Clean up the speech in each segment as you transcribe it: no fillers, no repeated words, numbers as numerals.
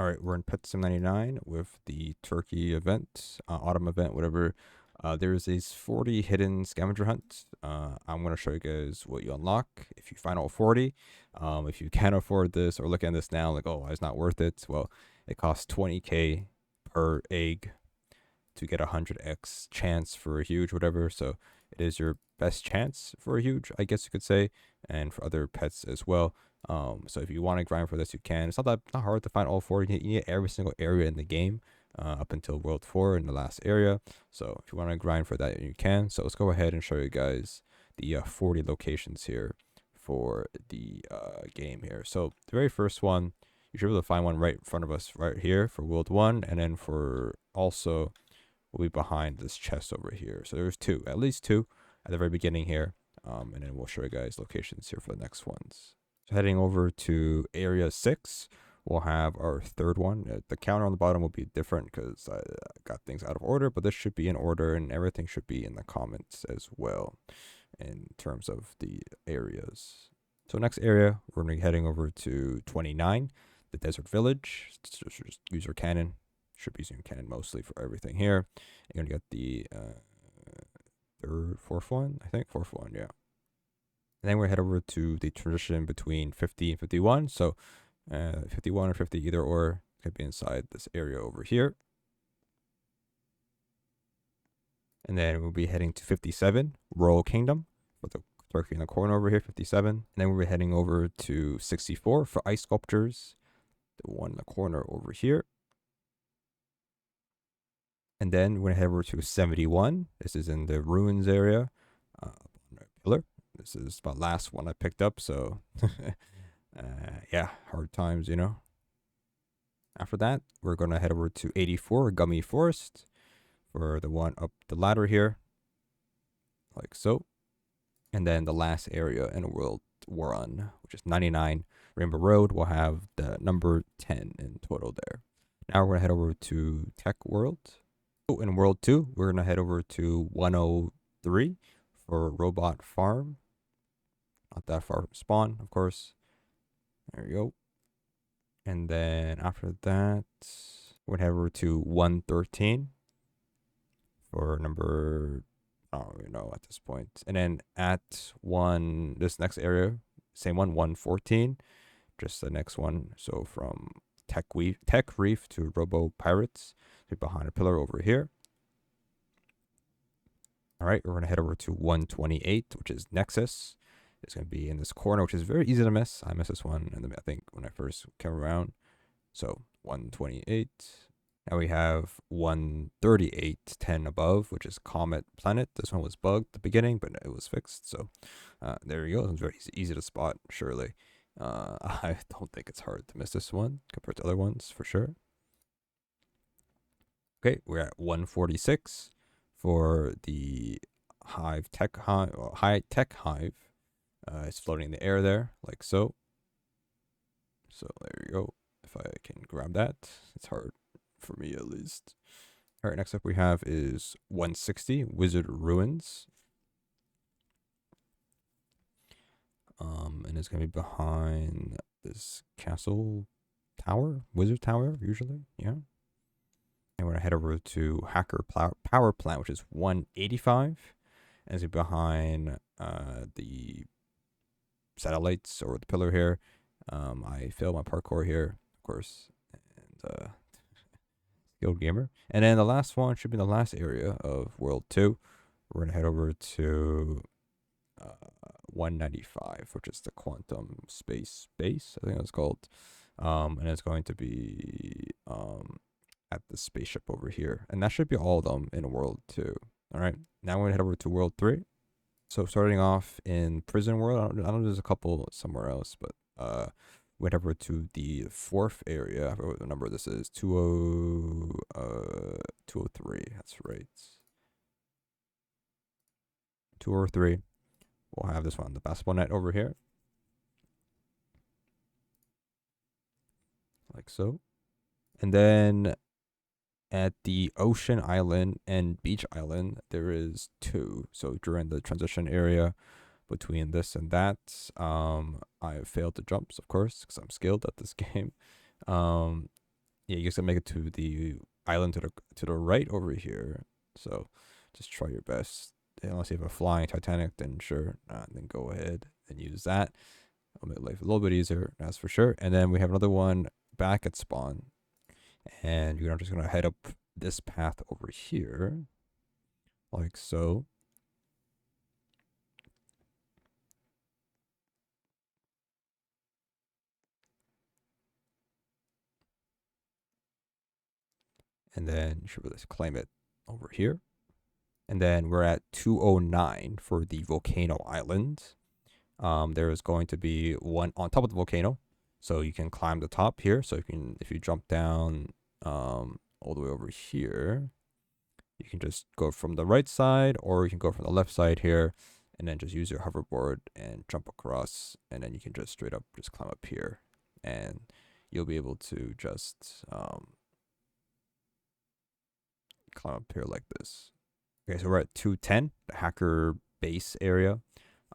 All right, we're in Pet Sim 99 with the Turkey event, autumn event, whatever. There's these 40 hidden scavenger hunts. I'm going to show you guys what you unlock if you find all 40. If you can't afford this or look at this now, like, oh, it's not worth it. Well, it costs 20K per egg to get a 100x chance for a huge, whatever. So it is your best chance for a huge, I guess you could say, and for other pets as well. So if you want to grind for this, you can. It's not hard to find all four. You need every single area in the game up until World 4 in the last area. So if you want to grind for that, you can. So let's go ahead and show you guys the 40 locations here for the game here. So the very first one, you should be able to find one right in front of us right here for World 1, and then for also will be behind this chest over here. So there's two, at least two at the very beginning here. And then we'll show you guys locations here for the next ones. So heading over to area 6, we'll have our third one. The counter on the bottom will be different because I got things out of order, but this should be in order and everything should be in the comments as well in terms of the areas. So next area, we're going to be heading over to 29, the desert village. Just use your cannon. Should be using cannon mostly for everything here. You're gonna get the fourth one, I think, fourth one, yeah. And then we're head over to the transition between 50 and 51. So 51 or 50, either or, could be inside this area over here. And then we'll be heading to 57, Royal Kingdom, with the turkey in the corner over here, 57. And then we'll be heading over to 64 for ice sculptures, the one in the corner over here. And then we're going to head over to 71. This is in the ruins area. Pillar. This is the last one I picked up. So, yeah, hard times, you know. After that, we're going to head over to 84, Gummy Forest, for the one up the ladder here. Like so. And then the last area in World 1, which is 99, Rainbow Road, will have the number 10 in total there. Now we're going to head over to Tech World. In World 2, we're going to head over to 103 for Robot Farm. Not that far from spawn, of course. There you go. And then after that, we're going to head over to 113 for number, I don't even know at this point. And then at this next area, same one, 114, just the next one. So from Tech Reef to Robo Pirates, behind a pillar over here. All right, we're going to head over to 128, which is Nexus. It's going to be in this corner, which is very easy to miss. I missed this one, and I think when I first came around. So 128. Now we have 138, 10 above, which is Comet Planet. This one was bugged at the beginning, but it was fixed. So there you go. It's very easy to spot, surely. I don't think it's hard to miss this one compared to other ones, for sure. Okay, we're at 146 for the high tech hive. It's floating in the air there, like so. So there you go. If I can grab that, it's hard for me at least. All right, next up we have is 160 Wizard Ruins. And it's gonna be behind this castle tower, wizard tower, usually, yeah. And we're going to head over to Hacker Power Plant, which is 185. As behind the satellites or the pillar here. I failed my parkour here, of course. And skilled gamer. And then the last one should be the last area of World 2. We're going to head over to 195, which is the quantum space base, I think that's called. And it's going to be at the spaceship over here. And that should be all of them in World 2. All right. Now we're going to head over to World 3. So starting off in Prison World, I don't know, there's a couple somewhere else, but we head over to the fourth area. I forget what the number this is. 203. That's right. 203. We'll have this one, the basketball net over here. Like so. And then at the Ocean Island and Beach Island, there is 2. So during the transition area between this and that, I failed the jumps, of course, because I'm skilled at this game. Yeah, you just gotta make it to the island to the right over here. So just try your best. Unless you have a flying Titanic, then sure, then go ahead and use that. It'll make life a little bit easier, that's for sure. And then we have another one back at spawn, and you're just gonna head up this path over here, like so. And then you should be able to claim it over here. And then we're at 209 for the volcano island. There is going to be one on top of the volcano, so you can climb the top here. So if you jump down all the way over here, you can just go from the right side, or you can go from the left side here, and then just use your hoverboard and jump across, and then you can just straight up just climb up here, and you'll be able to just climb up here like this. Okay, so we're at 210, the hacker base area.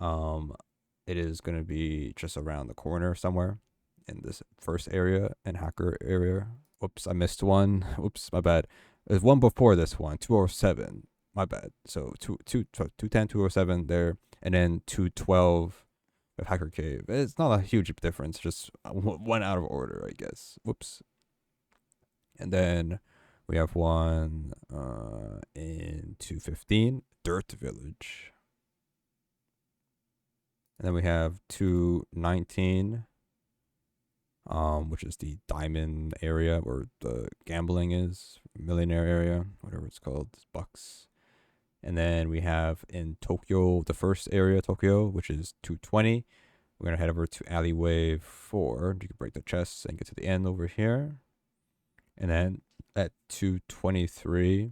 It is going to be just around the corner somewhere in this first area and hacker area. Whoops, I missed one. Whoops, my bad. There's one before this one, 207. My bad. So 210, 207 there, and then 212 of Hacker Cave. It's not a huge difference, just one out of order, I guess. Whoops. And then we have one in 215, Dirt Village. And then we have 219, which is the diamond area where the gambling is, millionaire area, whatever it's called, it's bucks. And then we have in Tokyo, the first area, Tokyo, which is 220. We're going to head over to alleyway 4. You can break the chests and get to the end over here. And then at 223,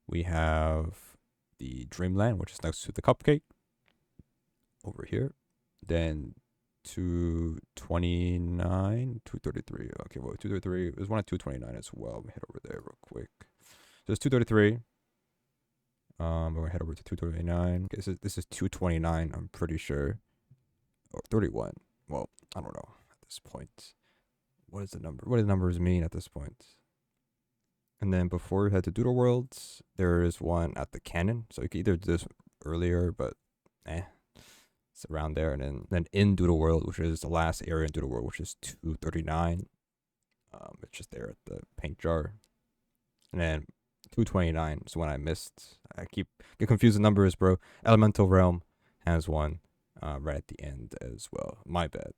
we have the Dreamland, which is next to the cupcake over here. Then 229, 233. Okay, well, 233. There's one at 229 as well. Let me head over there real quick. So it's 233. We're gonna head over to 229. Okay, this is 229. I'm pretty sure, or 31. Well, I don't know at this point. What is the number? What do the numbers mean at this point? And then before we head to Doodle Worlds, there is one at the cannon. So you can either do this earlier, but it's around there. And then in Doodle World, which is the last area in Doodle World, which is 239. It's just there at the paint jar. And then 229 is one I missed. I get confused with numbers, bro. Elemental Realm has one right at the end as well. My bad.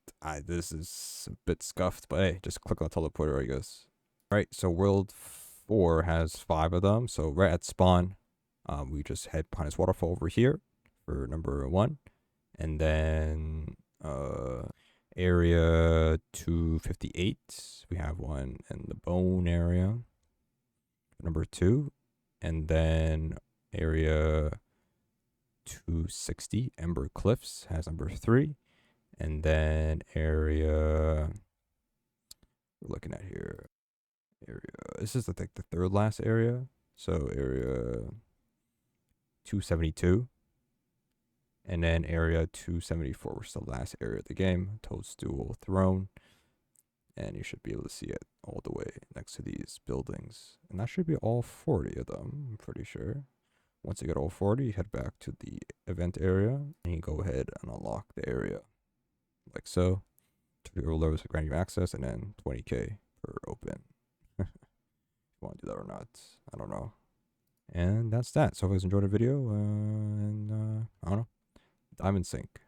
This is a bit scuffed, but hey, just click on the teleporter, I guess. All right, so World 4 has 5 of them. So right at spawn, we just head behind this waterfall over here for number 1. And then area 258, we have one in the bone area, number 2. And then area 260, Ember Cliffs, has number 3. And then area, we're looking at here, this is I think the third last area. So area 272. And then area 274, which is the last area of the game, Toadstool Throne. And you should be able to see it all the way next to these buildings. And that should be all 40 of them, I'm pretty sure. Once you get all 40, you head back to the event area, and you go ahead and unlock the area. Like so. Tutorial levels grant you access, and then 20k per open. If you want to do that or not, I don't know. And that's that. So if you guys enjoyed the video, I don't know. Diamond Sync.